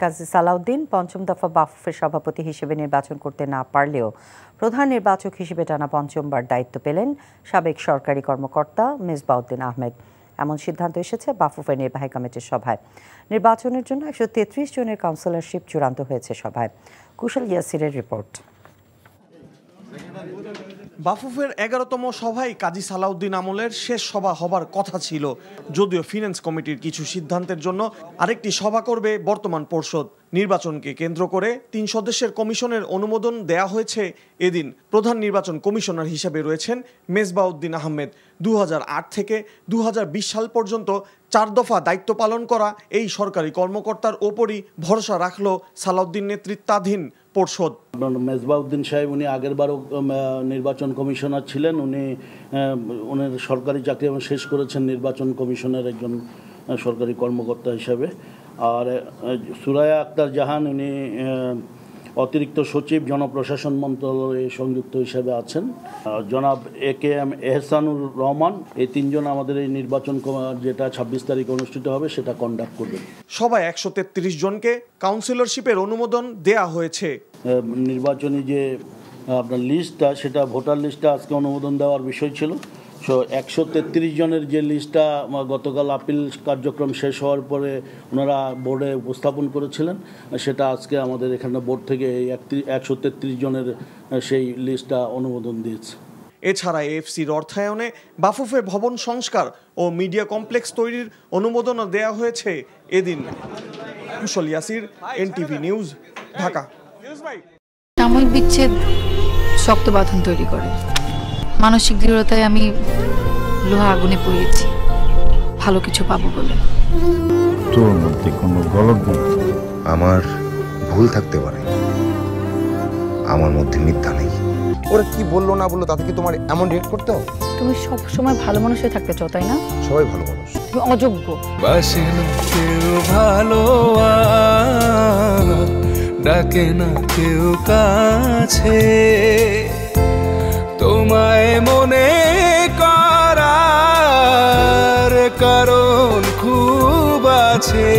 কাজী সালাউদ্দিন পঞ্চম দফা বাফুফের সভাপতি হিসেবে নির্বাচন করতে না পারলেও প্রধান নির্বাচক হিসেবে টানা পঞ্চমবার দায়িত্ব পেলেন সাবেক সরকারি কর্মকর্তা মেজবাউদ্দিন আহমেদ। এমন সিদ্ধান্ত এসেছে বাফুফের নির্বাহী কমিটির সভায়। নির্বাচনের জন্য 133 জনের কাউন্সিলরশিপ চূড়ান্ত হয়েছে সভায়। কুশল ইয়াসিরের রিপোর্ট। বাফুফের 11তম সভায় কাজী সালাউদ্দিন আমলের শেষ সভা হবার কথা ছিল, যদিও ফিন্যান্স কমিটির কিছু সিদ্ধান্তের জন্য আরেকটি সভা করবে বর্তমান পর্ষদ। নির্বাচনকে কেন্দ্র করে 3 সদস্যের কমিশনের অনুমোদন দেয়া হয়েছে এদিন। প্রধান নির্বাচন কমিশনার হিসেবে রয়েছেন মেজবাউদ্দিন আহমেদ। 2008 থেকে 2020 সাল পর্যন্ত 4 দফা দায়িত্ব পালন করা এই সরকারি কর্মকর্তার ওপরই ভরসা রাখল সালাউদ্দিন নেতৃত্বাধীন পর্ষদ। মেজবাউদ্দিন সাহেব উনি আগেরবারও নির্বাচন কমিশনার ছিলেন। উনি সরকারি চাকরি শেষ করেছেন নির্বাচন কমিশনের একজন সরকারি কর্মকর্তা হিসাবে। আর সুরায়া আক্তার জাহান উনি অতিরিক্ত সচিব জনপ্রশাসন মন্ত্রণালয়ে সংযুক্ত হিসাবে আছেন। জনাব AKM এহসানুর রহমান, এই 3 জন আমাদের এই নির্বাচন যেটা 26 তারিখ অনুষ্ঠিত হবে সেটা কন্ডাক্ট করবেন। সবাই 133 জনকে কাউন্সিলরশিপের অনুমোদন দেয়া হয়েছে। নির্বাচনী যে আপনার লিস্টটা, সেটা ভোটার লিস্টটা আজকে অনুমোদন দেওয়ার বিষয় ছিল। 133 জনের যে লিস্টটা গতকাল আপিল কার্যক্রম শেষ হওয়ার পরে ওনারা বোর্ডে উপস্থাপন করেছিলেন, সেটা আজকে আমাদের এখানে বোর্ড থেকে এই 133 জনের সেই লিস্টটা অনুমোদন দিয়েছে। এছাড়া AFCর অর্থায়নে বাফুফে ভবন সংস্কার ও মিডিয়া কমপ্লেক্স তৈরির অনুমোদনও দেয়া হয়েছে এদিন। কুশল ইয়াসির, NTV নিউজ, ঢাকা। সাময়িক বিচ্ছেদ শক্ত বাঁধন তৈরি করে। মানসিক দৃঢ়তায় আমি লোহা আগুনে পুড়িয়েছি ভালো কিছু পাবো বলে। তোর মধ্যে কোনো গলদ নেই। আমার ভুল থাকতে পারে, আমার মধ্যে মিথ্যা নেই। ওরা কি বললো না বললো তাতে কি তোমার এমন রিয়েক্ট করতে হবে? তুমি সব সময় ভালো মানুষ হয়ে থাকতে চাও, তাই না? সবাই ভালো মানুষ, তুমি অযোগ্য। বাসে না কেউ ভালো, ডাকে না কেউ কাছে, তোমায় মনে করার কারণ খুব আছে।